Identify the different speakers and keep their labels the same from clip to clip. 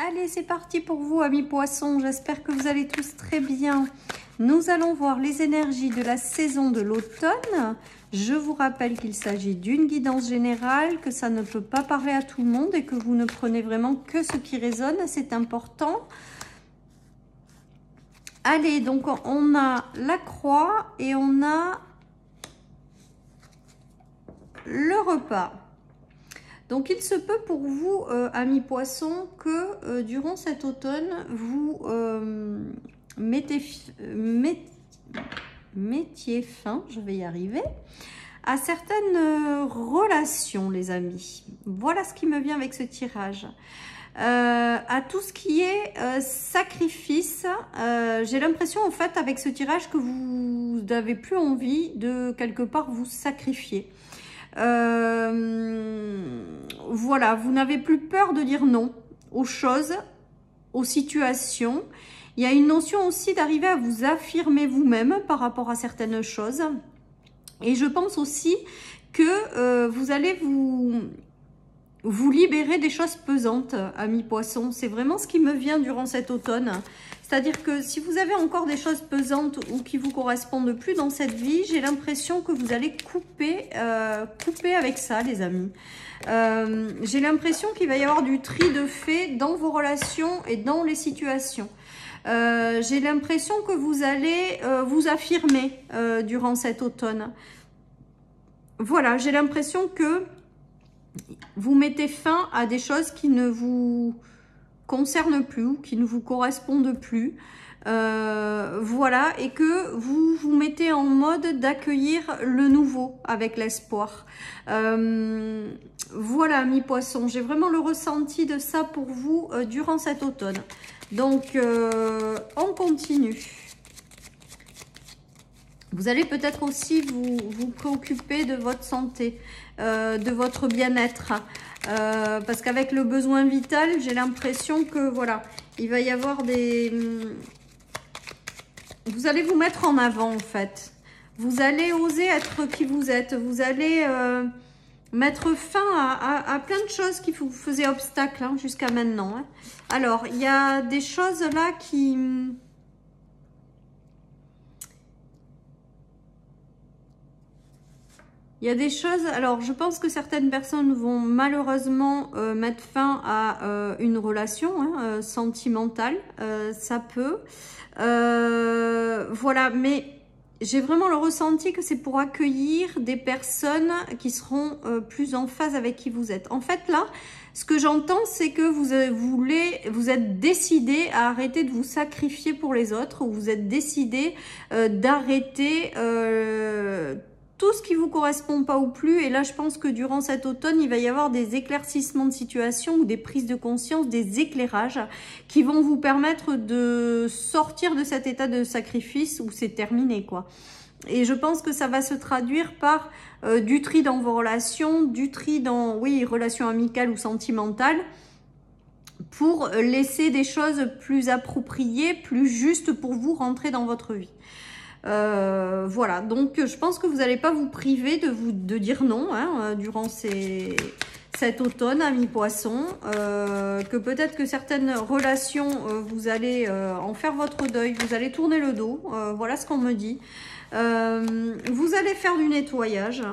Speaker 1: Allez, c'est parti pour vous, amis poissons. J'espère que vous allez tous très bien. Nous allons voir les énergies de la saison de l'automne. Je vous rappelle qu'il s'agit d'une guidance générale, que ça ne peut pas parler à tout le monde et que vous ne prenez vraiment que ce qui résonne. C'est important. Allez, donc on a la croix et on a le repas. Donc, il se peut pour vous, amis poissons, que durant cet automne, vous mettiez fin, je vais y arriver, à certaines relations, les amis. Voilà ce qui me vient avec ce tirage. À tout ce qui est sacrifice, j'ai l'impression, en fait, avec ce tirage, que vous n'avez plus envie de, quelque part, vous sacrifier. Voilà, vous n'avez plus peur de dire non aux choses, aux situations. Il y a une notion aussi d'arriver à vous affirmer vous-même par rapport à certaines choses. Et je pense aussi que vous allez vous libérer des choses pesantes, amis poissons. C'est vraiment ce qui me vient durant cet automne. C'est-à-dire que si vous avez encore des choses pesantes ou qui vous correspondent plus dans cette vie, j'ai l'impression que vous allez couper avec ça, les amis. J'ai l'impression qu'il va y avoir du tri de fait dans vos relations et dans les situations. J'ai l'impression que vous allez vous affirmer durant cet automne. Voilà, j'ai l'impression que vous mettez fin à des choses qui ne vous concerne plus ou qui ne vous correspondent plus, voilà, et que vous vous mettez en mode d'accueillir le nouveau avec l'espoir. Voilà, mi poisson, j'ai vraiment le ressenti de ça pour vous durant cet automne. Donc on continue. Vous allez peut-être aussi vous préoccuper de votre santé, de votre bien-être. Parce qu'avec le besoin vital, j'ai l'impression que voilà, il va y avoir des... Vous allez vous mettre en avant en fait. Vous allez oser être qui vous êtes. Vous allez mettre fin à plein de choses qui vous faisaient obstacle hein, jusqu'à maintenant. Hein. Alors, il y a des choses là qui... Il y a des choses, alors je pense que certaines personnes vont malheureusement mettre fin à une relation hein, sentimentale, ça peut. Voilà, mais j'ai vraiment le ressenti que c'est pour accueillir des personnes qui seront plus en phase avec qui vous êtes. En fait là, ce que j'entends, c'est que vous êtes décidé à arrêter de vous sacrifier pour les autres, ou vous êtes décidé d'arrêter... tout ce qui vous correspond pas ou plus. Et là, je pense que durant cet automne, il va y avoir des éclaircissements de situation ou des prises de conscience, des éclairages qui vont vous permettre de sortir de cet état de sacrifice où c'est terminé, quoi. Et je pense que ça va se traduire par du tri dans vos relations, du tri dans, oui, relations amicales ou sentimentales, pour laisser des choses plus appropriées, plus justes pour vous rentrer dans votre vie. Voilà, donc je pense que vous n'allez pas vous priver de dire non hein, durant cet automne, amis poissons, que peut-être que certaines relations, vous allez en faire votre deuil, vous allez tourner le dos, voilà ce qu'on me dit. Vous allez faire du nettoyage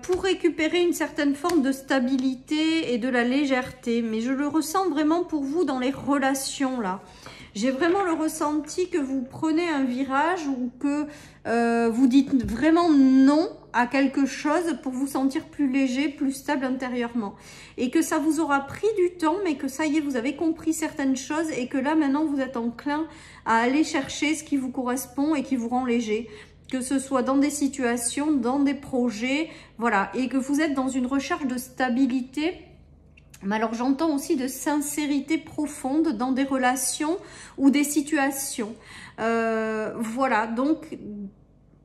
Speaker 1: pour récupérer une certaine forme de stabilité et de la légèreté, mais je le ressens vraiment pour vous dans les relations là. J'ai vraiment le ressenti que vous prenez un virage ou que vous dites vraiment non à quelque chose pour vous sentir plus léger, plus stable intérieurement. Et que ça vous aura pris du temps, mais que ça y est, vous avez compris certaines choses et que là, maintenant, vous êtes enclin à aller chercher ce qui vous correspond et qui vous rend léger. Que ce soit dans des situations, dans des projets, voilà. Et que vous êtes dans une recherche de stabilité. Mais alors j'entends aussi de sincérité profonde dans des relations ou des situations. Voilà, donc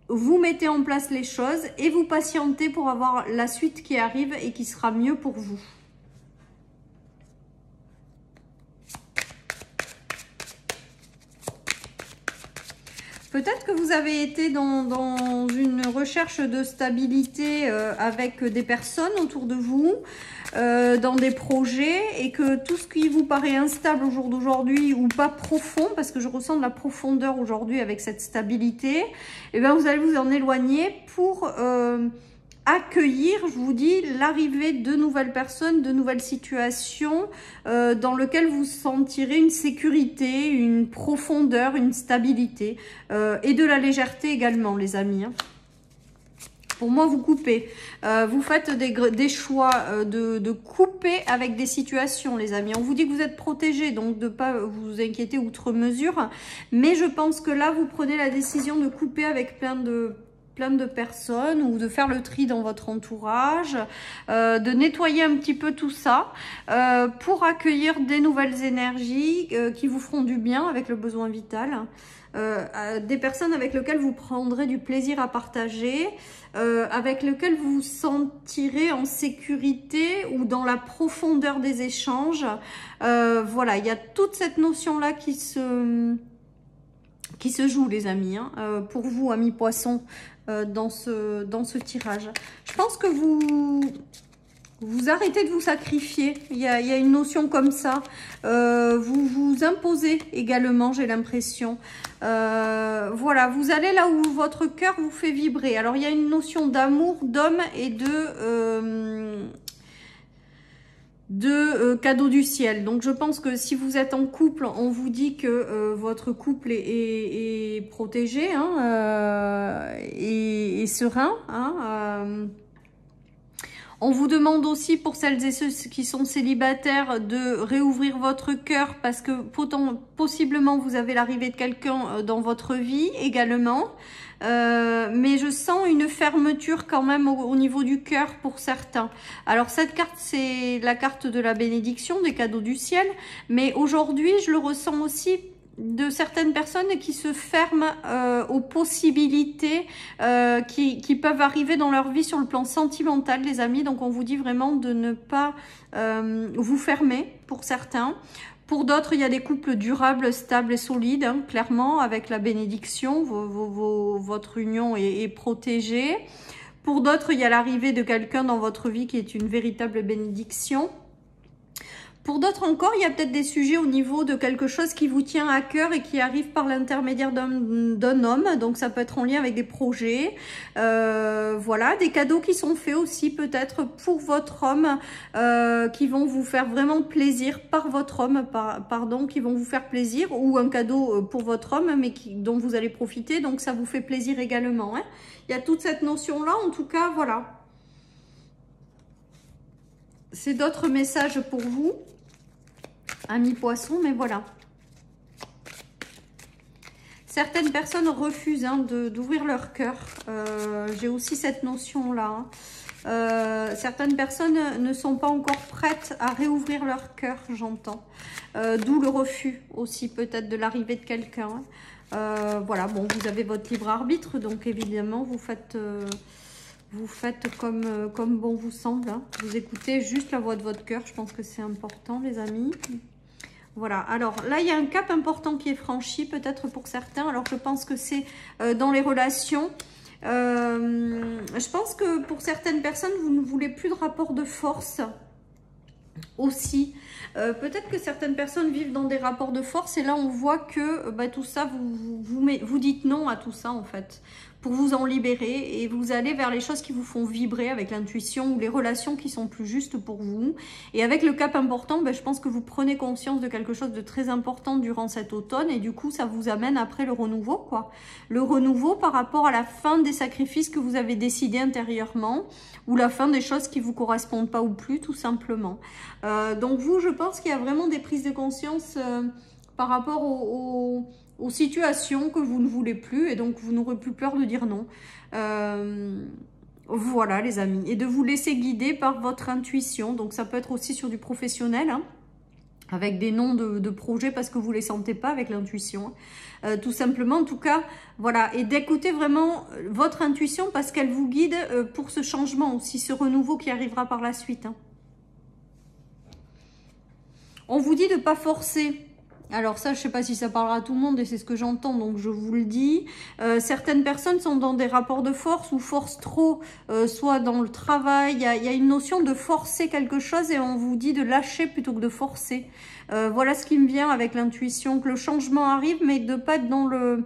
Speaker 1: vous mettez en place les choses et vous patientez pour avoir la suite qui arrive et qui sera mieux pour vous. Peut-être que vous avez été dans une recherche de stabilité avec des personnes autour de vous, dans des projets, et que tout ce qui vous paraît instable au jour d'aujourd'hui ou pas profond, parce que je ressens de la profondeur aujourd'hui avec cette stabilité, et bien vous allez vous en éloigner pour accueillir, je vous dis, l'arrivée de nouvelles personnes, de nouvelles situations dans lesquelles vous sentirez une sécurité, une profondeur, une stabilité et de la légèreté également, les amis. Hein. Pour moi, vous coupez. Vous faites des choix de couper avec des situations, les amis. On vous dit que vous êtes protégés, donc de ne pas vous inquiéter outre mesure. Mais je pense que là, vous prenez la décision de couper avec plein de personnes, ou de faire le tri dans votre entourage, de nettoyer un petit peu tout ça pour accueillir des nouvelles énergies qui vous feront du bien avec le besoin vital, des personnes avec lesquelles vous prendrez du plaisir à partager, avec lesquelles vous vous sentirez en sécurité ou dans la profondeur des échanges. Voilà, il y a toute cette notion-là qui se joue, les amis, hein, pour vous, amis poissons, dans ce tirage. Je pense que vous arrêtez de vous sacrifier. Il y a une notion comme ça. Vous vous imposez également, j'ai l'impression. Voilà, vous allez là où votre cœur vous fait vibrer. Alors, il y a une notion d'amour, d'homme et de cadeau du ciel. Donc je pense que si vous êtes en couple, on vous dit que votre couple est protégé, hein, et serein, hein, on vous demande aussi, pour celles et ceux qui sont célibataires, de réouvrir votre cœur, parce que possiblement vous avez l'arrivée de quelqu'un dans votre vie également. Mais je sens une fermeture quand même au niveau du cœur pour certains. Alors cette carte, c'est la carte de la bénédiction, des cadeaux du ciel, mais aujourd'hui je le ressens aussi de certaines personnes qui se ferment aux possibilités qui peuvent arriver dans leur vie sur le plan sentimental, les amis. Donc on vous dit vraiment de ne pas vous fermer pour certains. Pour d'autres, il y a des couples durables, stables et solides, hein, clairement, avec la bénédiction. Votre union est protégée. Pour d'autres, il y a l'arrivée de quelqu'un dans votre vie qui est une véritable bénédiction. Pour d'autres encore, il y a peut-être des sujets au niveau de quelque chose qui vous tient à cœur et qui arrive par l'intermédiaire d'un homme. Donc ça peut être en lien avec des projets. Voilà, des cadeaux qui sont faits aussi peut-être pour votre homme, qui vont vous faire vraiment plaisir, par votre homme, pardon, qui vont vous faire plaisir, ou un cadeau pour votre homme, mais dont vous allez profiter. Donc ça vous fait plaisir également. Hein. Il y a toute cette notion-là, en tout cas, voilà. C'est d'autres messages pour vous, amis poissons, mais voilà. Certaines personnes refusent, hein, d'ouvrir leur cœur. J'ai aussi cette notion-là. Hein. Certaines personnes ne sont pas encore prêtes à réouvrir leur cœur, j'entends. D'où le refus aussi peut-être de l'arrivée de quelqu'un. Voilà, bon, vous avez votre libre arbitre, donc évidemment, vous faites comme bon vous semble. Hein. Vous écoutez juste la voix de votre cœur. Je pense que c'est important, les amis. Voilà. Alors là, il y a un cap important qui est franchi, peut-être pour certains. Alors, je pense que c'est dans les relations. Je pense que pour certaines personnes, vous ne voulez plus de rapport de force aussi. Peut-être que certaines personnes vivent dans des rapports de force et là, on voit que tout ça, vous dites non à tout ça, en fait, pour vous en libérer, et vous allez vers les choses qui vous font vibrer avec l'intuition, ou les relations qui sont plus justes pour vous. Et avec le cap important, je pense que vous prenez conscience de quelque chose de très important durant cet automne, et du coup ça vous amène après le renouveau, quoi. Le renouveau par rapport à la fin des sacrifices que vous avez décidé intérieurement, ou la fin des choses qui vous correspondent pas ou plus, tout simplement. Donc vous, je pense qu'il y a vraiment des prises de conscience par rapport aux situations que vous ne voulez plus, et donc vous n'aurez plus peur de dire non. Voilà, les amis, et de vous laisser guider par votre intuition. Donc ça peut être aussi sur du professionnel, hein, avec des noms de projets parce que vous les sentez pas avec l'intuition, tout simplement. En tout cas, voilà, et d'écouter vraiment votre intuition parce qu'elle vous guide pour ce changement aussi, ce renouveau qui arrivera par la suite. Hein. On vous dit de ne pas forcer. Alors ça, je sais pas si ça parlera à tout le monde et c'est ce que j'entends, donc je vous le dis. Certaines personnes sont dans des rapports de force ou forcent trop, soit dans le travail. Il y a une notion de forcer quelque chose et on vous dit de lâcher plutôt que de forcer. Voilà ce qui me vient avec l'intuition, que le changement arrive, mais de pas être dans le...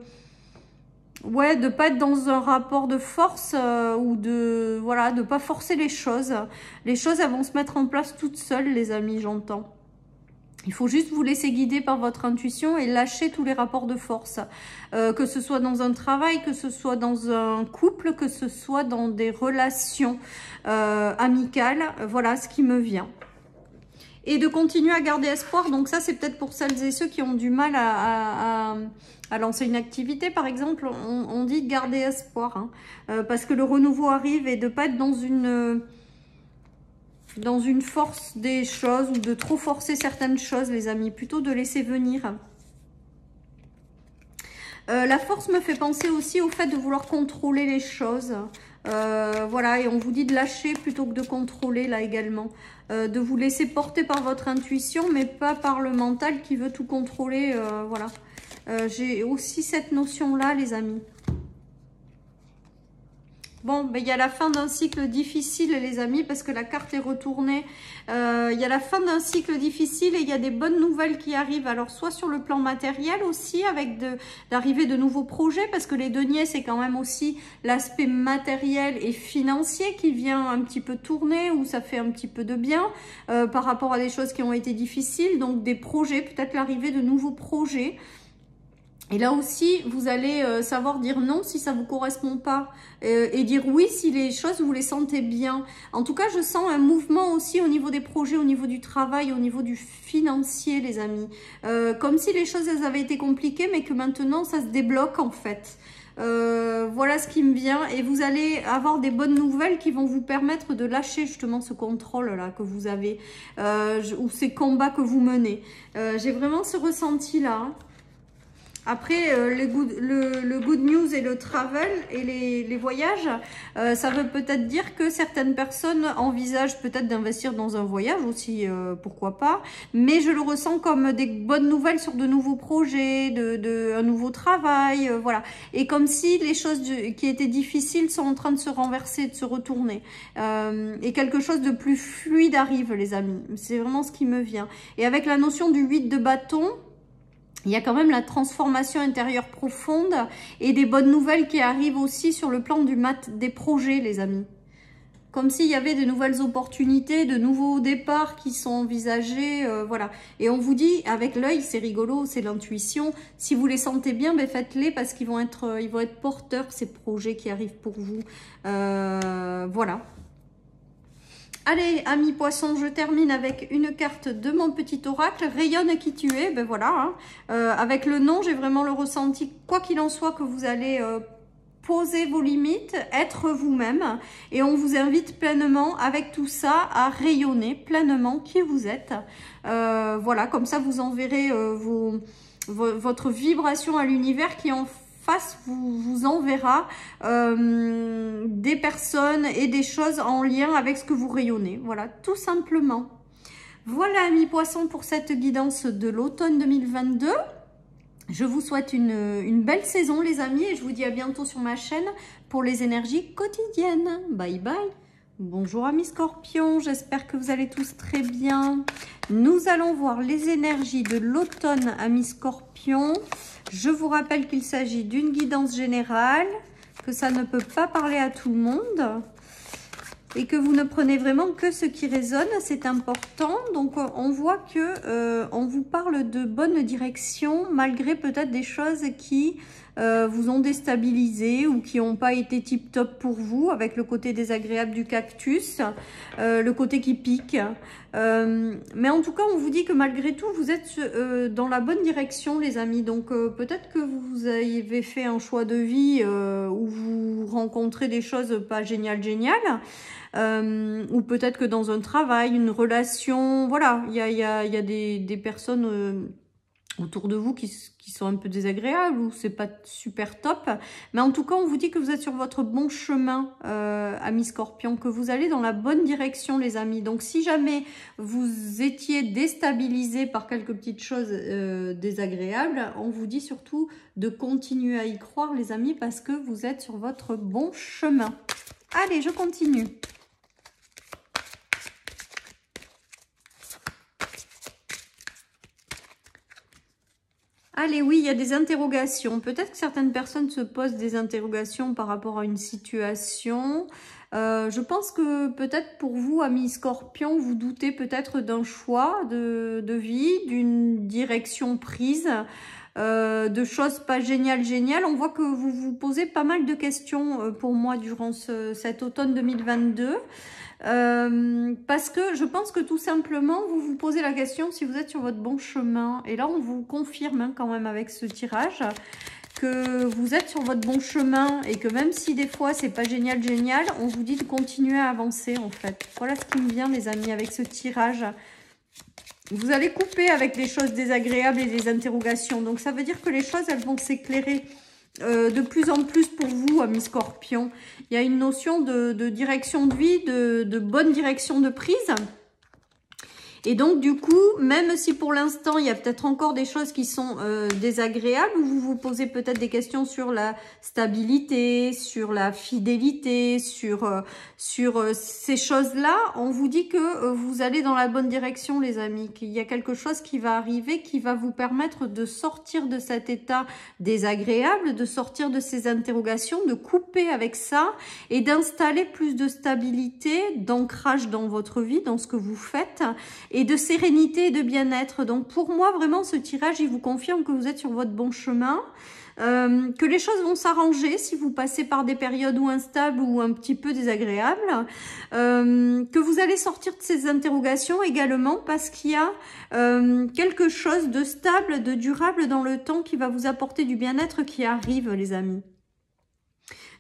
Speaker 1: Ouais, de pas être dans un rapport de force ou de... Voilà, de pas forcer les choses. Les choses, elles vont se mettre en place toutes seules, les amis, j'entends. Il faut juste vous laisser guider par votre intuition et lâcher tous les rapports de force. Que ce soit dans un travail, que ce soit dans un couple, que ce soit dans des relations amicales. Voilà ce qui me vient. Et de continuer à garder espoir. Donc ça, c'est peut-être pour celles et ceux qui ont du mal à lancer une activité. Par exemple, on dit de garder espoir. Hein, parce que le renouveau arrive et de ne pas être dans une force des choses ou de trop forcer certaines choses, les amis. Plutôt de laisser venir. La force me fait penser aussi au fait de vouloir contrôler les choses. Voilà, et on vous dit de lâcher plutôt que de contrôler là également. De vous laisser porter par votre intuition, mais pas par le mental qui veut tout contrôler. Voilà. J'ai aussi cette notion-là, les amis. Bon, ben, il y a la fin d'un cycle difficile, les amis, parce que la carte est retournée. Il y a la fin d'un cycle difficile et il y a des bonnes nouvelles qui arrivent. Alors, soit sur le plan matériel aussi, avec l'arrivée de nouveaux projets, parce que les deniers, c'est quand même aussi l'aspect matériel et financier qui vient un petit peu tourner, où ça fait un petit peu de bien par rapport à des choses qui ont été difficiles. Donc, des projets, peut-être l'arrivée de nouveaux projets. Et là aussi, vous allez savoir dire non si ça ne vous correspond pas et dire oui si les choses, vous les sentez bien. En tout cas, je sens un mouvement aussi au niveau des projets, au niveau du travail, au niveau du financier, les amis. Comme si les choses, elles avaient été compliquées, mais que maintenant, ça se débloque en fait. Voilà ce qui me vient. Et vous allez avoir des bonnes nouvelles qui vont vous permettre de lâcher justement ce contrôle-là que vous avez ou ces combats que vous menez. J'ai vraiment ce ressenti-là. Hein. Après, le good news et le travel et les voyages, ça veut peut-être dire que certaines personnes envisagent peut-être d'investir dans un voyage aussi, pourquoi pas. Mais je le ressens comme des bonnes nouvelles sur de nouveaux projets, un nouveau travail, voilà. Et comme si les choses qui étaient difficiles sont en train de se renverser, de se retourner. Et quelque chose de plus fluide arrive, les amis. C'est vraiment ce qui me vient. Et avec la notion du 8 de bâton, il y a quand même la transformation intérieure profonde et des bonnes nouvelles qui arrivent aussi sur le plan des projets, les amis. Comme s'il y avait de nouvelles opportunités, de nouveaux départs qui sont envisagés, voilà. Et on vous dit, avec l'œil, c'est rigolo, c'est l'intuition. Si vous les sentez bien, ben faites-les parce qu'ils vont être porteurs, ces projets qui arrivent pour vous. Voilà. Allez, amis poissons, je termine avec une carte de mon petit oracle. Rayonne qui tu es, ben voilà. Hein. Avec le nom, j'ai vraiment le ressenti, quoi qu'il en soit, que vous allez poser vos limites, être vous-même. Et on vous invite pleinement, avec tout ça, à rayonner pleinement qui vous êtes. Voilà, comme ça, vous enverrez votre vibration à l'univers qui en face vous enverra des personnes et des choses en lien avec ce que vous rayonnez. Voilà, tout simplement. Voilà, amis poissons, pour cette guidance de l'automne 2022. Je vous souhaite une belle saison, les amis, et je vous dis à bientôt sur ma chaîne pour les énergies quotidiennes. Bye bye. Bonjour amis scorpions, j'espère que vous allez tous très bien. Nous allons voir les énergies de l'automne, amis scorpions. Je vous rappelle qu'il s'agit d'une guidance générale, que ça ne peut pas parler à tout le monde et que vous ne prenez vraiment que ce qui résonne, c'est important. Donc on voit que on vous parle de bonne direction malgré peut-être des choses qui vous ont déstabilisé ou qui n'ont pas été tip top pour vous, avec le côté désagréable du cactus, le côté qui pique. Mais en tout cas, on vous dit que malgré tout, vous êtes dans la bonne direction, les amis. Donc peut-être que vous avez fait un choix de vie où vous rencontrez des choses pas géniales, ou peut-être que dans un travail, une relation, voilà, il y a des personnes autour de vous qui sont un peu désagréables ou c'est pas super top. Mais en tout cas, on vous dit que vous êtes sur votre bon chemin, amis Scorpions, que vous allez dans la bonne direction, les amis. Donc, si jamais vous étiez déstabilisés par quelques petites choses désagréables, on vous dit surtout de continuer à y croire, les amis, parce que vous êtes sur votre bon chemin. Allez, je continue. Allez, oui, il y a des interrogations. Peut-être que certaines personnes se posent des interrogations par rapport à une situation. Je pense que peut-être pour vous, amis Scorpions, vous doutez peut-être d'un choix de vie, d'une direction prise, de choses pas géniales. On voit que vous vous posez pas mal de questions pour moi durant cet automne 2022. Parce que je pense que tout simplement vous vous posez la question si vous êtes sur votre bon chemin, et là on vous confirme hein, quand même avec ce tirage que vous êtes sur votre bon chemin et que même si des fois c'est pas génial, on vous dit de continuer à avancer en fait. Voilà ce qui me vient les amis avec ce tirage. Vous allez couper avec les choses désagréables et les interrogations, donc ça veut dire que les choses elles vont s'éclairer de plus en plus pour vous, amis Scorpions. Il y a une notion de direction de vie, de bonne direction de prise. Et donc, du coup, même si pour l'instant, il y a peut-être encore des choses qui sont désagréables, où vous vous posez peut-être des questions sur la stabilité, sur la fidélité, sur ces choses-là, on vous dit que vous allez dans la bonne direction, les amis, qu'il y a quelque chose qui va arriver, qui va vous permettre de sortir de cet état désagréable, de sortir de ces interrogations, de couper avec ça et d'installer plus de stabilité, d'ancrage dans votre vie, dans ce que vous faites, et de sérénité et de bien-être. Donc pour moi, vraiment, ce tirage, il vous confirme que vous êtes sur votre bon chemin, que les choses vont s'arranger si vous passez par des périodes ou instables ou un petit peu désagréables, que vous allez sortir de ces interrogations également parce qu'il y a quelque chose de stable, de durable dans le temps qui va vous apporter du bien-être qui arrive, les amis.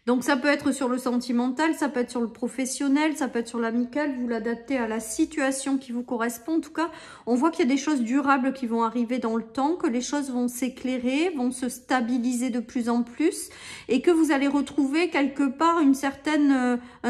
Speaker 1: Donc ça peut être sur le sentimental, ça peut être sur le professionnel, ça peut être sur l'amical, vous l'adaptez à la situation qui vous correspond. En tout cas, on voit qu'il y a des choses durables qui vont arriver dans le temps, que les choses vont s'éclairer, vont se stabiliser de plus en plus et que vous allez retrouver quelque part un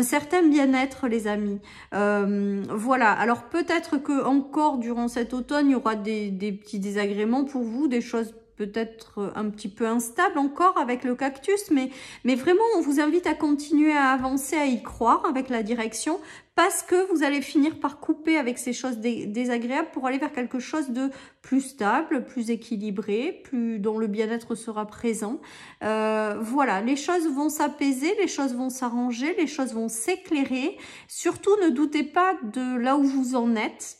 Speaker 1: certain bien-être, les amis. Voilà, alors peut-être que encore durant cet automne, il y aura des petits désagréments pour vous, des choses peut-être un petit peu instable encore avec le cactus, mais vraiment on vous invite à continuer à avancer, à y croire avec la direction, parce que vous allez finir par couper avec ces choses désagréables pour aller vers quelque chose de plus stable, plus équilibré, dont le bien-être sera présent. Voilà, les choses vont s'apaiser, les choses vont s'arranger, les choses vont s'éclairer. Surtout ne doutez pas de là où vous en êtes,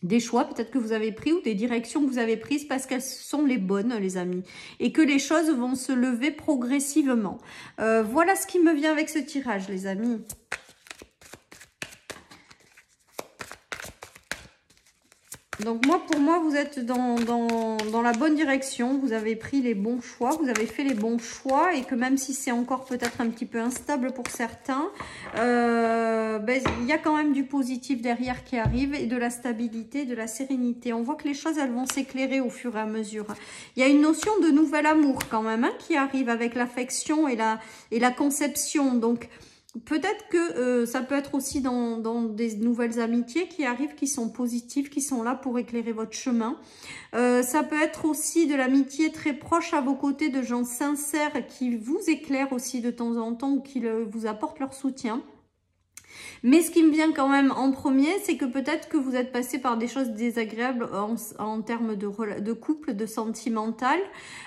Speaker 1: des choix peut-être que vous avez pris ou des directions que vous avez prises parce qu'elles sont les bonnes, les amis, et que les choses vont se lever progressivement. Voilà ce qui me vient avec ce tirage, les amis. Donc pour moi, vous êtes dans la bonne direction, vous avez pris les bons choix, vous avez fait les bons choix, et que même si c'est encore peut-être un petit peu instable pour certains, il y a quand même du positif derrière qui arrive, et de la stabilité, de la sérénité. On voit que les choses, elles vont s'éclairer au fur et à mesure. Il y a une notion de nouvel amour quand même hein, qui arrive avec l'affection et la conception, donc... Peut-être que ça peut être aussi dans des nouvelles amitiés qui arrivent, qui sont positives, qui sont là pour éclairer votre chemin. Ça peut être aussi de l'amitié très proche à vos côtés, de gens sincères qui vous éclairent aussi de temps en temps ou qui vous apportent leur soutien. Mais ce qui me vient quand même en premier, c'est que peut-être que vous êtes passé par des choses désagréables en termes de couple, de sentimental,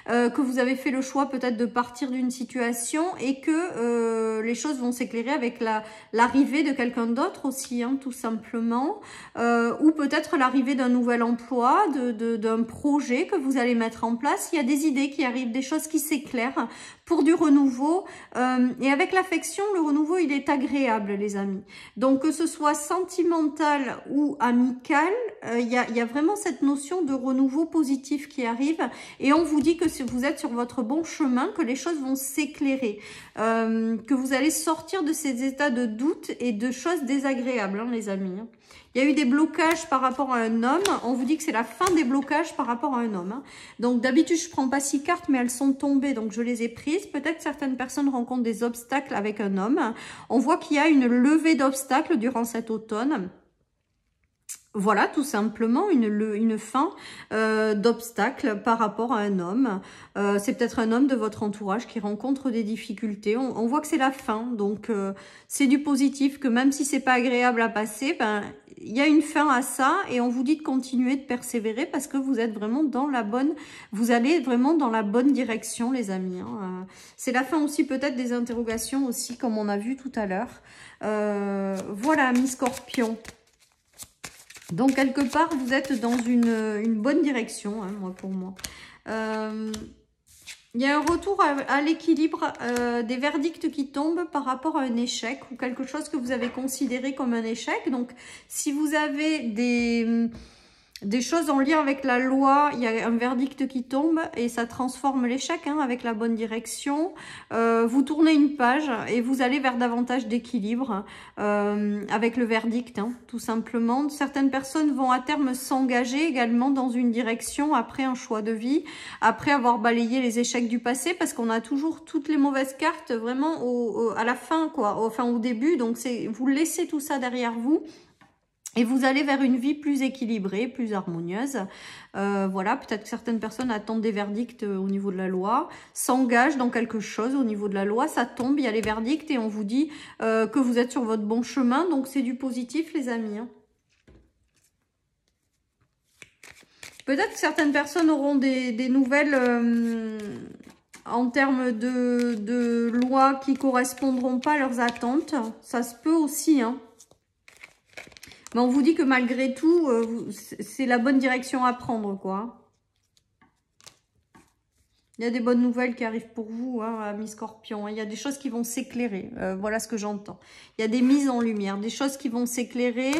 Speaker 1: que vous avez fait le choix peut-être de partir d'une situation et que les choses vont s'éclairer avec l'arrivée de quelqu'un d'autre aussi, hein, tout simplement, ou peut-être l'arrivée d'un nouvel emploi, d'un projet que vous allez mettre en place. Il y a des idées qui arrivent, des choses qui s'éclairent pour du renouveau, et avec l'affection, le renouveau, il est agréable, les amis. Donc, que ce soit sentimental ou amical, il y a vraiment cette notion de renouveau positif qui arrive. Et on vous dit que si vous êtes sur votre bon chemin, que les choses vont s'éclairer, que vous allez sortir de ces états de doute et de choses désagréables, hein, les amis. Il y a eu des blocages par rapport à un homme. On vous dit que c'est la fin des blocages par rapport à un homme. Hein. Donc, d'habitude, je ne prends pas 6 cartes, mais elles sont tombées, donc je les ai prises. Peut-être que certaines personnes rencontrent des obstacles avec un homme. On voit qu'il y a une levée d'obstacles durant cet automne. Voilà, tout simplement, une fin d'obstacle par rapport à un homme. C'est peut-être un homme de votre entourage qui rencontre des difficultés. On voit que c'est la fin, donc c'est du positif, que même si c'est pas agréable à passer, ben il y a une fin à ça et on vous dit de continuer, de persévérer parce que vous êtes vraiment dans la bonne, vous allez vraiment dans la bonne direction, les amis. Hein. C'est la fin aussi peut-être des interrogations aussi, comme on a vu tout à l'heure. Voilà, amis Scorpion. Donc, quelque part, vous êtes dans une bonne direction, hein, pour moi. Il y a un retour à l'équilibre des verdicts qui tombent par rapport à un échec ou quelque chose que vous avez considéré comme un échec. Donc, si vous avez des choses en lien avec la loi, il y a un verdict qui tombe et ça transforme l'échec hein, avec la bonne direction. Vous tournez une page et vous allez vers davantage d'équilibre avec le verdict, hein, tout simplement. Certaines personnes vont à terme s'engager également dans une direction après un choix de vie, après avoir balayé les échecs du passé, parce qu'on a toujours toutes les mauvaises cartes vraiment à la fin, quoi, enfin au début. Donc vous laissez tout ça derrière vous. Et vous allez vers une vie plus équilibrée, plus harmonieuse. Voilà, peut-être que certaines personnes attendent des verdicts au niveau de la loi, s'engagent dans quelque chose au niveau de la loi, ça tombe, il y a les verdicts et on vous dit que vous êtes sur votre bon chemin. Donc c'est du positif, les amis. Hein. Peut-être que certaines personnes auront des nouvelles en termes de loi qui correspondront pas à leurs attentes. Ça se peut aussi, hein. Mais on vous dit que malgré tout, c'est la bonne direction à prendre, quoi. Il y a des bonnes nouvelles qui arrivent pour vous, hein, amis Scorpion. Il y a des choses qui vont s'éclairer. Voilà ce que j'entends. Il y a des mises en lumière, des choses qui vont s'éclairer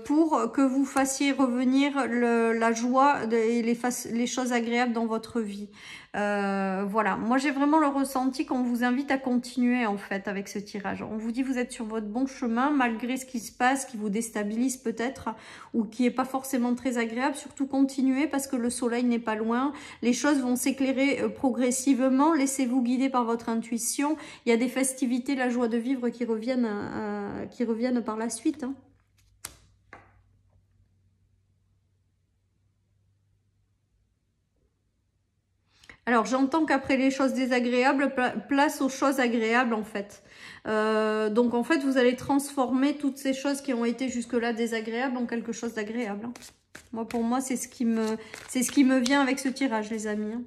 Speaker 1: pour que vous fassiez revenir la joie et les choses agréables dans votre vie. Voilà, moi j'ai vraiment le ressenti qu'on vous invite à continuer en fait avec ce tirage. On vous dit vous êtes sur votre bon chemin malgré ce qui se passe, qui vous déstabilise peut-être ou qui n'est pas forcément très agréable. Surtout continuez parce que le soleil n'est pas loin. Les choses vont s'éclairer progressivement. Laissez-vous guider par votre intuition. Il y a des festivités, la joie de vivre qui reviennent par la suite. Hein. Alors, j'entends qu'après les choses désagréables, place aux choses agréables, en fait. Donc, en fait, vous allez transformer toutes ces choses qui ont été jusque-là désagréables en quelque chose d'agréable. Hein. Moi, pour moi, c'est ce qui me vient avec ce tirage, les amis. Hein.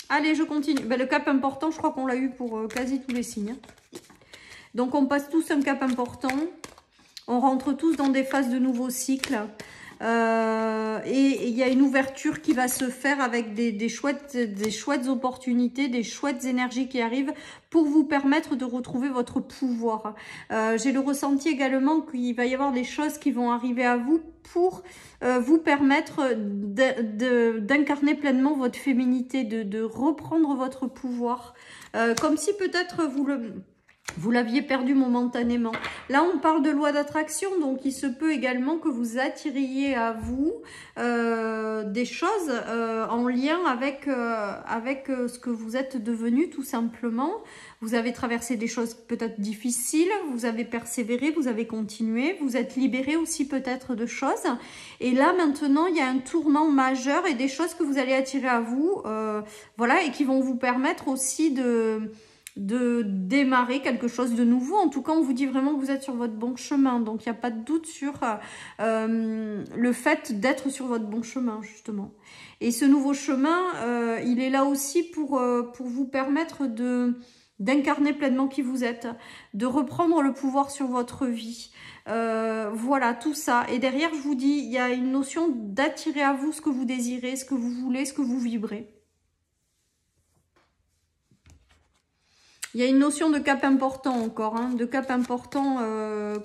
Speaker 1: Allez, je continue. Ben, le cap important, je crois qu'on l'a eu pour quasi tous les signes. Hein. Donc, on passe tous un cap important. On rentre tous dans des phases de nouveaux cycles. Et il y a une ouverture qui va se faire avec des chouettes opportunités, des chouettes énergies qui arrivent pour vous permettre de retrouver votre pouvoir. J'ai le ressenti également qu'il va y avoir des choses qui vont arriver à vous pour vous permettre d'incarner pleinement votre féminité, de reprendre votre pouvoir. Comme si peut-être vous l'aviez perdu momentanément. Là, on parle de loi d'attraction, donc il se peut également que vous attiriez à vous des choses en lien avec ce que vous êtes devenu, tout simplement. Vous avez traversé des choses peut-être difficiles, vous avez persévéré, vous avez continué, vous êtes libéré aussi peut-être de choses. Et là, maintenant, il y a un tournant majeur et des choses que vous allez attirer à vous, voilà, et qui vont vous permettre aussi de démarrer quelque chose de nouveau. En tout cas, on vous dit vraiment que vous êtes sur votre bon chemin. Donc, il n'y a pas de doute sur le fait d'être sur votre bon chemin, justement. Et ce nouveau chemin, il est là aussi pour vous permettre d'incarner pleinement qui vous êtes, de reprendre le pouvoir sur votre vie. Voilà, tout ça. Et derrière, je vous dis, il y a une notion d'attirer à vous ce que vous désirez, ce que vous voulez, ce que vous vibrez. Il y a une notion de cap important encore, hein, de cap important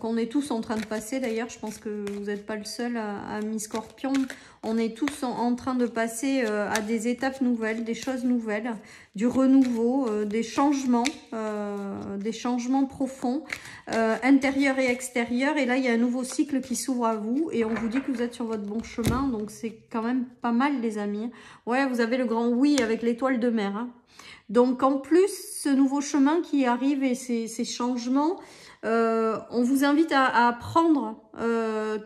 Speaker 1: qu'on est tous en train de passer. D'ailleurs, je pense que vous n'êtes pas le seul à mi-scorpion. On est tous en train de passer à des étapes nouvelles, des choses nouvelles, du renouveau, des changements profonds, intérieurs et extérieurs. Et là, il y a un nouveau cycle qui s'ouvre à vous et on vous dit que vous êtes sur votre bon chemin. Donc, c'est quand même pas mal, les amis. Ouais, vous avez le grand oui avec l'étoile de mer, hein. Donc, en plus, ce nouveau chemin qui arrive et ces changements, on vous invite à prendre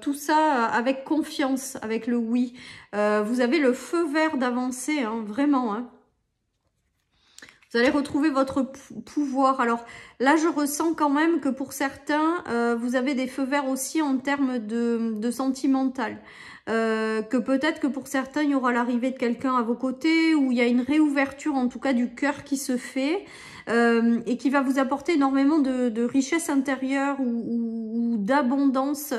Speaker 1: tout ça avec confiance, avec le oui. Vous avez le feu vert d'avancer, hein, vraiment. Hein. Vous allez retrouver votre pouvoir. Alors là, je ressens quand même que pour certains, vous avez des feux verts aussi en termes de sentimental. Que peut-être que pour certains, il y aura l'arrivée de quelqu'un à vos côtés ou il y a une réouverture en tout cas du cœur qui se fait et qui va vous apporter énormément de richesse intérieure ou d'abondance,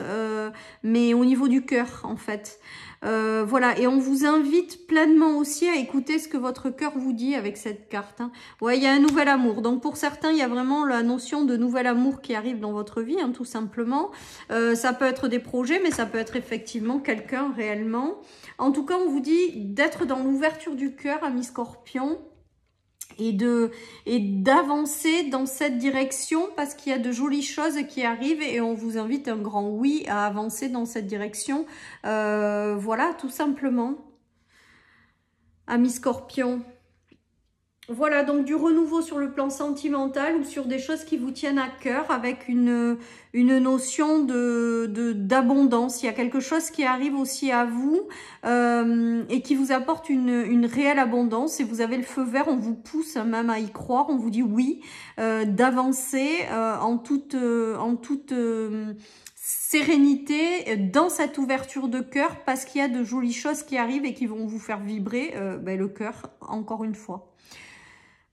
Speaker 1: mais au niveau du cœur en fait. Voilà, et on vous invite pleinement aussi à écouter ce que votre cœur vous dit avec cette carte. Hein. Ouais, il y a un nouvel amour. Donc pour certains, il y a vraiment la notion de nouvel amour qui arrive dans votre vie, hein, tout simplement. Ça peut être des projets, mais ça peut être effectivement quelqu'un réellement. En tout cas, on vous dit d'être dans l'ouverture du cœur, amis Scorpion. Et d'avancer dans cette direction parce qu'il y a de jolies choses qui arrivent et on vous invite un grand oui à avancer dans cette direction. Voilà, tout simplement. Amis Scorpion. Voilà, donc du renouveau sur le plan sentimental ou sur des choses qui vous tiennent à cœur avec une notion d'abondance. Il y a quelque chose qui arrive aussi à vous et qui vous apporte une réelle abondance. Et vous avez le feu vert, on vous pousse même à y croire. On vous dit oui, d'avancer en toute sérénité dans cette ouverture de cœur parce qu'il y a de jolies choses qui arrivent et qui vont vous faire vibrer le cœur encore une fois.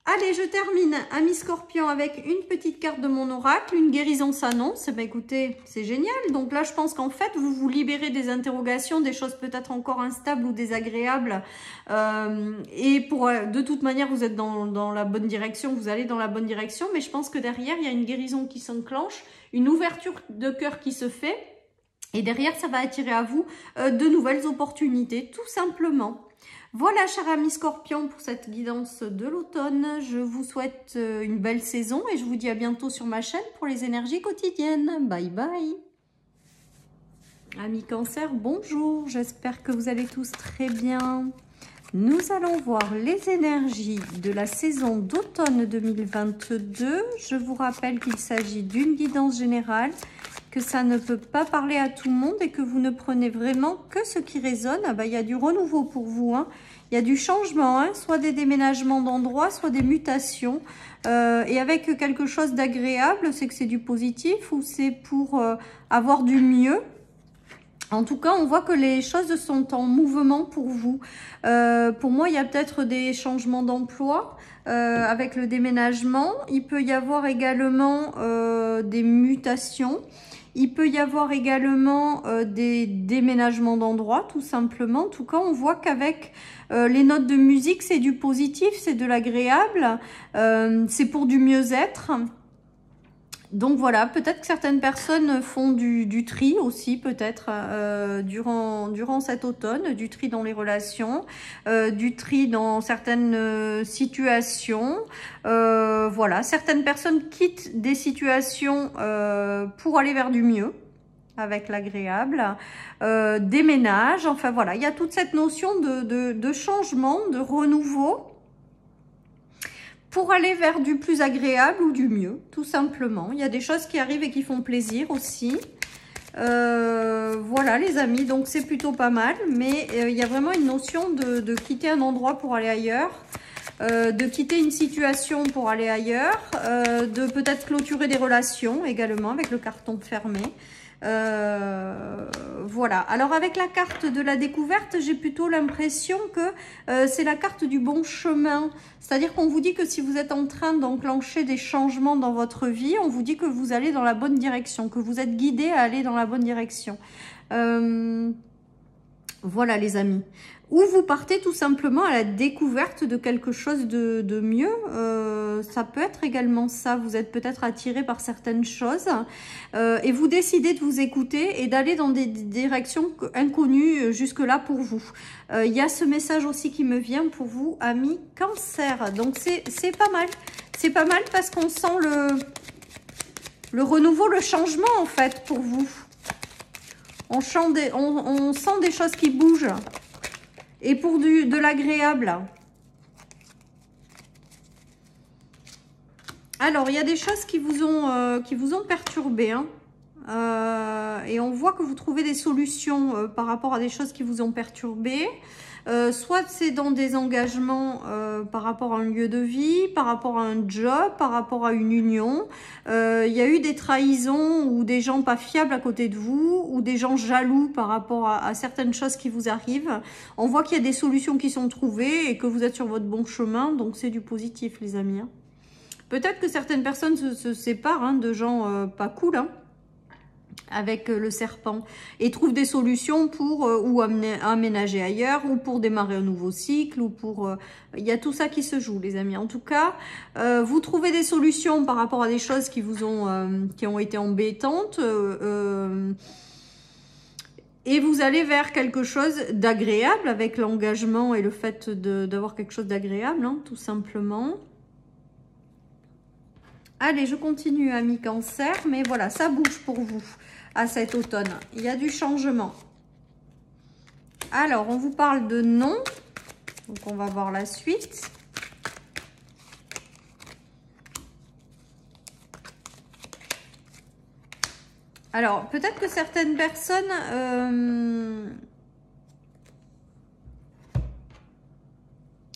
Speaker 1: Allez, je termine, amis Scorpion, avec une petite carte de mon oracle. Une guérison s'annonce. Ben, écoutez, c'est génial. Donc là, je pense qu'en fait, vous vous libérez des interrogations, des choses peut-être encore instables ou désagréables. Et de toute manière, vous êtes dans la bonne direction. Vous allez dans la bonne direction. Mais je pense que derrière, il y a une guérison qui s'enclenche, une ouverture de cœur qui se fait. Et derrière, ça va attirer à vous de nouvelles opportunités, tout simplement. Voilà, chers amis Scorpion, pour cette guidance de l'automne. Je vous souhaite une belle saison et je vous dis à bientôt sur ma chaîne pour les énergies quotidiennes. Bye bye. Amis Cancer, bonjour. J'espère que vous allez tous très bien. Nous allons voir les énergies de la saison d'automne 2022. Je vous rappelle qu'il s'agit d'une guidance générale, que ça ne peut pas parler à tout le monde et que vous ne prenez vraiment que ce qui résonne. Ah ben, il y a du renouveau pour vous, hein. Il y a du changement, hein, soit des déménagements d'endroits, soit des mutations. Et avec quelque chose d'agréable, c'est que c'est du positif ou c'est pour avoir du mieux. En tout cas, on voit que les choses sont en mouvement pour vous. Pour moi, il y a peut-être des changements d'emploi avec le déménagement. Il peut y avoir également des mutations. Il peut y avoir également des déménagements d'endroit, tout simplement. En tout cas, on voit qu'avec les notes de musique, c'est du positif, c'est de l'agréable, c'est pour du mieux-être. Donc voilà, peut-être que certaines personnes font du tri aussi, peut-être, durant cet automne, du tri dans les relations, du tri dans certaines situations. Voilà, certaines personnes quittent des situations pour aller vers du mieux, avec l'agréable, déménagent, enfin voilà, il y a toute cette notion de changement, de renouveau, pour aller vers du plus agréable ou du mieux, tout simplement. Il y a des choses qui arrivent et qui font plaisir aussi. Voilà les amis, donc c'est plutôt pas mal. Mais il y a vraiment une notion de quitter un endroit pour aller ailleurs. De quitter une situation pour aller ailleurs. De peut-être clôturer des relations également avec le carton fermé. Voilà, alors avec la carte de la découverte, j'ai plutôt l'impression que c'est la carte du bon chemin, c'est-à-dire qu'on vous dit que si vous êtes en train d'enclencher des changements dans votre vie, on vous dit que vous allez dans la bonne direction, que vous êtes guidé à aller dans la bonne direction. Voilà les amis. ou vous partez tout simplement à la découverte de quelque chose de mieux. Ça peut être également ça. Vous êtes peut-être attiré par certaines choses et vous décidez de vous écouter et d'aller dans des directions inconnues jusque-là pour vous. Il y a ce message aussi qui me vient pour vous, amis Cancer. Donc c'est pas mal. C'est pas mal parce qu'on sent le renouveau, le changement en fait pour vous. On sent des choses qui bougent. Et pour de l'agréable. Alors, il y a des choses qui vous ont perturbé. Hein. Et on voit que vous trouvez des solutions par rapport à des choses qui vous ont perturbé. Soit c'est dans des engagements par rapport à un lieu de vie, par rapport à un job, par rapport à une union. Il y a eu des trahisons ou des gens pas fiables à côté de vous ou des gens jaloux par rapport à certaines choses qui vous arrivent. On voit qu'il y a des solutions qui sont trouvées et que vous êtes sur votre bon chemin. Donc c'est du positif les amis. Hein. Peut-être que certaines personnes se séparent hein, de gens pas cool. Hein, avec le serpent et trouve des solutions pour ou aménager ailleurs ou pour démarrer un nouveau cycle ou pour il y a tout ça qui se joue les amis. En tout cas vous trouvez des solutions par rapport à des choses qui vous ont qui ont été embêtantes et vous allez vers quelque chose d'agréable avec l'engagement et le fait d'avoir quelque chose d'agréable hein, tout simplement. Allez, je continue, amis Cancer, mais voilà, ça bouge pour vous à cet automne. Il y a du changement. Alors, on vous parle de non. Donc, on va voir la suite. Alors, peut-être que certaines personnes...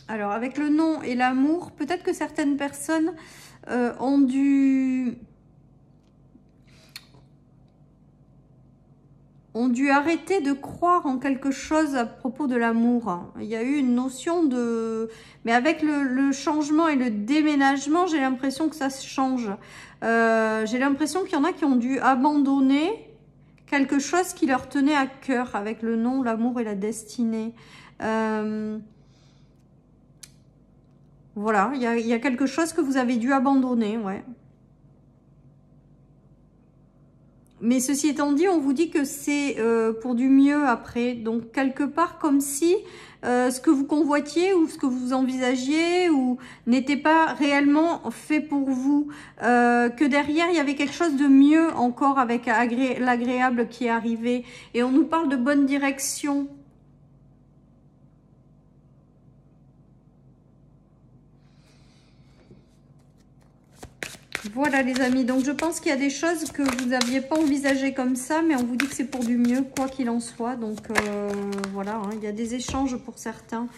Speaker 1: Alors, avec le non et l'amour, peut-être que certaines personnes... ont dû arrêter de croire en quelque chose à propos de l'amour. Il y a eu une notion de... Mais avec le changement et le déménagement, j'ai l'impression que ça se change. J'ai l'impression qu'il y en a qui ont dû abandonner quelque chose qui leur tenait à cœur avec le nom, l'amour et la destinée. Voilà, il y a quelque chose que vous avez dû abandonner, ouais. Mais ceci étant dit, on vous dit que c'est pour du mieux après. Donc, quelque part, comme si ce que vous convoitiez ou ce que vous envisagiez ou n'était pas réellement fait pour vous. Que derrière, il y avait quelque chose de mieux encore avec l'agréable qui est arrivé. Et on nous parle de bonne direction. Voilà les amis, donc je pense qu'il y a des choses que vous n'aviez pas envisagées comme ça, mais on vous dit que c'est pour du mieux, quoi qu'il en soit. Donc voilà, hein, il y a des échanges pour certains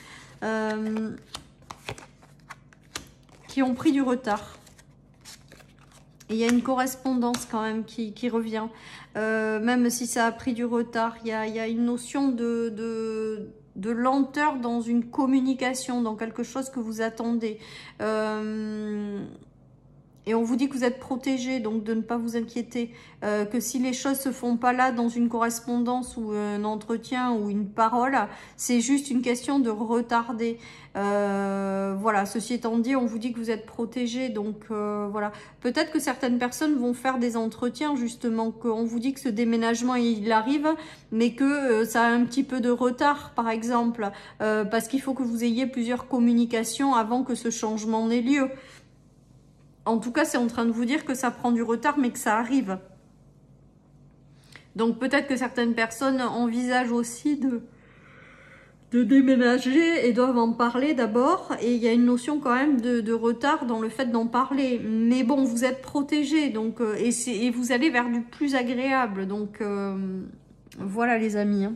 Speaker 1: qui ont pris du retard. Et il y a une correspondance quand même qui revient. Même si ça a pris du retard, il y a une notion de lenteur dans une communication, dans quelque chose que vous attendez. Et on vous dit que vous êtes protégé, donc de ne pas vous inquiéter. Que si les choses se font pas là dans une correspondance ou un entretien ou une parole, c'est juste une question de retarder. Voilà, ceci étant dit, on vous dit que vous êtes protégé. Donc voilà, peut-être que certaines personnes vont faire des entretiens justement, qu'on vous dit que ce déménagement il arrive, mais que ça a un petit peu de retard par exemple, parce qu'il faut que vous ayez plusieurs communications avant que ce changement n'ait lieu. En tout cas, c'est en train de vous dire que ça prend du retard, mais que ça arrive. Donc, peut-être que certaines personnes envisagent aussi de déménager et doivent en parler d'abord. Et il y a une notion quand même de retard dans le fait d'en parler. Mais bon, vous êtes protégés, donc, et vous allez vers du plus agréable. Donc, voilà les amis. Hein.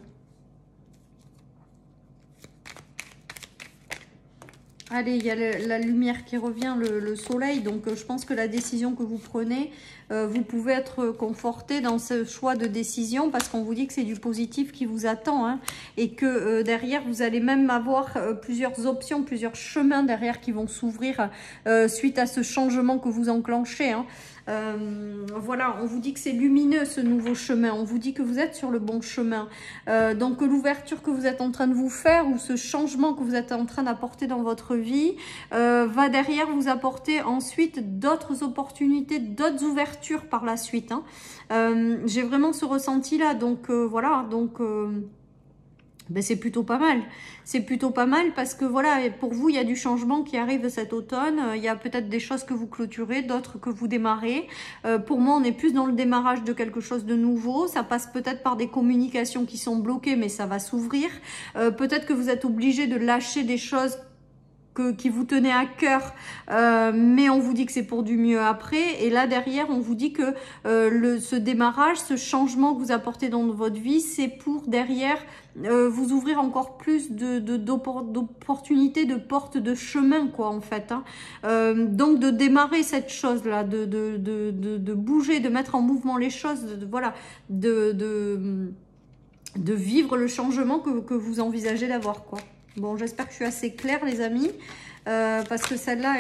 Speaker 1: Allez, il y a la lumière qui revient, le soleil. Donc, je pense que la décision que vous prenez, vous pouvez être conforté dans ce choix de décision parce qu'on vous dit que c'est du positif qui vous attend. Hein, et que derrière, vous allez même avoir plusieurs options, plusieurs chemins derrière qui vont s'ouvrir suite à ce changement que vous enclenchez. Hein. Voilà, on vous dit que c'est lumineux ce nouveau chemin, on vous dit que vous êtes sur le bon chemin, donc l'ouverture que vous êtes en train de vous faire ou ce changement que vous êtes en train d'apporter dans votre vie va derrière vous apporter ensuite d'autres opportunités, d'autres ouvertures par la suite. Hein. J'ai vraiment ce ressenti là, donc voilà, donc ben c'est plutôt pas mal. C'est plutôt pas mal parce que voilà, pour vous, il y a du changement qui arrive cet automne. Il y a peut-être des choses que vous clôturez, d'autres que vous démarrez. Pour moi, on est plus dans le démarrage de quelque chose de nouveau. Ça passe peut-être par des communications qui sont bloquées, mais ça va s'ouvrir. Peut-être que vous êtes obligé de lâcher des choses qui vous tenait à cœur, mais on vous dit que c'est pour du mieux après. Et là, derrière, on vous dit que ce démarrage, ce changement que vous apportez dans votre vie, c'est pour derrière vous ouvrir encore plus d'opportunités, de portes, de chemin, quoi, en fait. Hein. Donc, de démarrer cette chose-là, de bouger, de mettre en mouvement les choses, voilà, de vivre le changement que vous envisagez d'avoir, quoi. Bon, j'espère que je suis assez claire, les amis, parce que celle-là,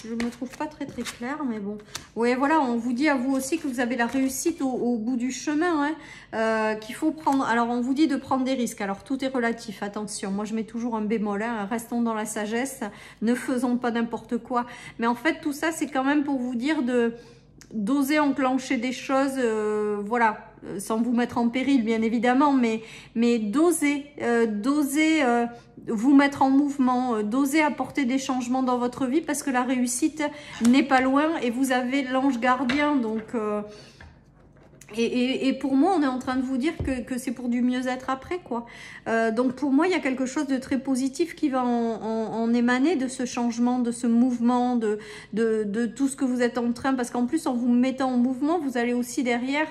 Speaker 1: je ne me trouve pas très claire, mais bon. Oui, voilà, on vous dit à vous aussi que vous avez la réussite au bout du chemin, hein, qu'il faut prendre. Alors, on vous dit de prendre des risques. Alors, tout est relatif, attention. Moi, je mets toujours un bémol, hein, restons dans la sagesse, ne faisons pas n'importe quoi. Mais en fait, tout ça, c'est quand même pour vous dire d'oser enclencher des choses, voilà, sans vous mettre en péril bien évidemment, mais d'oser vous mettre en mouvement, d'oser apporter des changements dans votre vie parce que la réussite n'est pas loin et vous avez l'ange gardien, donc et pour moi, on est en train de vous dire que c'est pour du mieux-être après, quoi. Donc pour moi, il y a quelque chose de très positif qui va en émaner de ce changement, de ce mouvement, de tout ce que vous êtes en train. Parce qu'en plus, en vous mettant en mouvement, vous allez aussi derrière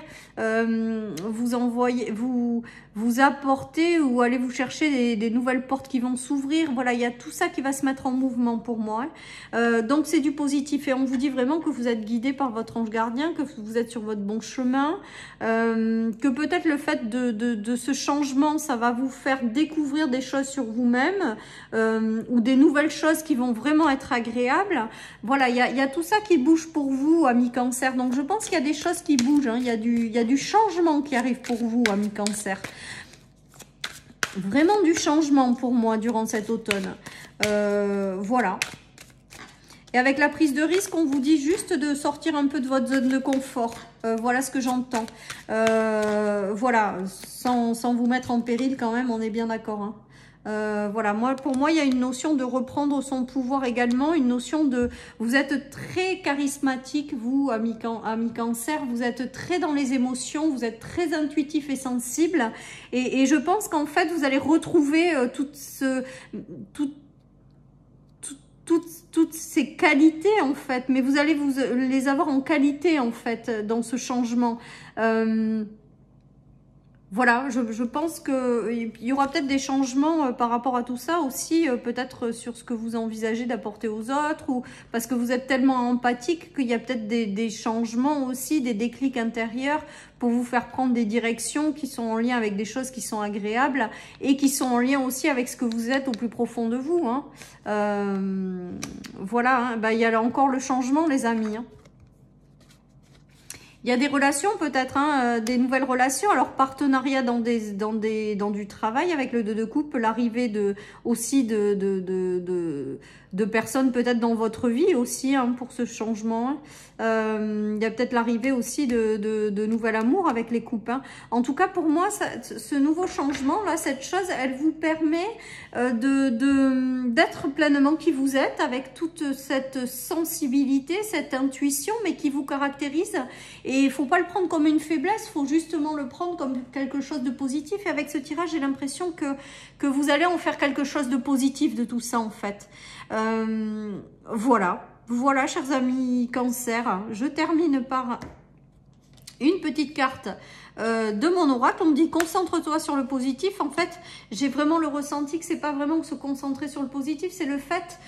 Speaker 1: vous apporter ou aller vous chercher des nouvelles portes qui vont s'ouvrir. Voilà, il y a tout ça qui va se mettre en mouvement pour moi. Donc c'est du positif et on vous dit vraiment que vous êtes guidé par votre ange gardien, que vous êtes sur votre bon chemin. Que peut-être le fait de ce changement, ça va vous faire découvrir des choses sur vous-même ou des nouvelles choses qui vont vraiment être agréables. Voilà, il y a tout ça qui bouge pour vous, amis Cancer. Donc, je pense qu'il y a des choses qui bougent. Hein. Il y a du changement qui arrive pour vous, amis Cancer. Vraiment du changement pour moi durant cet automne. Voilà. Et avec la prise de risque, on vous dit juste de sortir un peu de votre zone de confort. Voilà ce que j'entends. Voilà, sans vous mettre en péril quand même, on est bien d'accord. Hein. Voilà, pour moi, il y a une notion de reprendre son pouvoir également, une notion de... Vous êtes très charismatique, vous, amis Cancer, vous êtes très dans les émotions, vous êtes très intuitif et sensible. Et je pense qu'en fait, vous allez retrouver toutes ces qualités en fait, mais vous allez les avoir en qualité en fait dans ce changement. Voilà, je pense qu'il y aura peut-être des changements par rapport à tout ça aussi, peut-être sur ce que vous envisagez d'apporter aux autres, ou parce que vous êtes tellement empathique qu'il y a peut-être des changements aussi, des déclics intérieurs pour vous faire prendre des directions qui sont en lien avec des choses qui sont agréables et qui sont en lien aussi avec ce que vous êtes au plus profond de vous. Hein. Voilà, hein, bah, il y a encore le changement, les amis. Hein. Il y a des relations peut-être, hein, des nouvelles relations. Alors partenariat dans du travail avec le 2 de coupe, l'arrivée aussi de personnes peut-être dans votre vie aussi hein, pour ce changement. Hein. Il y a peut-être l'arrivée aussi de nouvel amour avec les coupes. Hein. En tout cas pour moi, ce nouveau changement là, cette chose, elle vous permet d'être pleinement qui vous êtes avec toute cette sensibilité, cette intuition, mais qui vous caractérise. Et il ne faut pas le prendre comme une faiblesse, il faut justement le prendre comme quelque chose de positif. Et avec ce tirage, j'ai l'impression que vous allez en faire quelque chose de positif de tout ça en fait. Voilà, chers amis Cancer, je termine par une petite carte de mon oracle. On me dit concentre-toi sur le positif. En fait, j'ai vraiment le ressenti que c'est pas vraiment se concentrer sur le positif, c'est le fait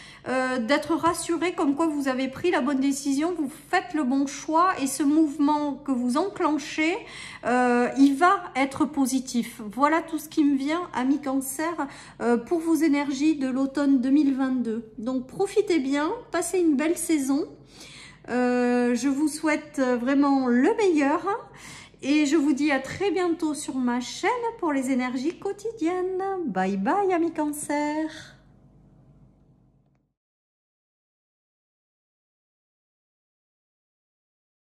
Speaker 1: d'être rassuré comme quoi vous avez pris la bonne décision, vous faites le bon choix et ce mouvement que vous enclenchez, il va être positif. Voilà tout ce qui me vient, amis Cancer, pour vos énergies de l'automne 2022. Donc profitez bien, passez une belle saison. Je vous souhaite vraiment le meilleur et je vous dis à très bientôt sur ma chaîne pour les énergies quotidiennes. Bye bye amis Cancer.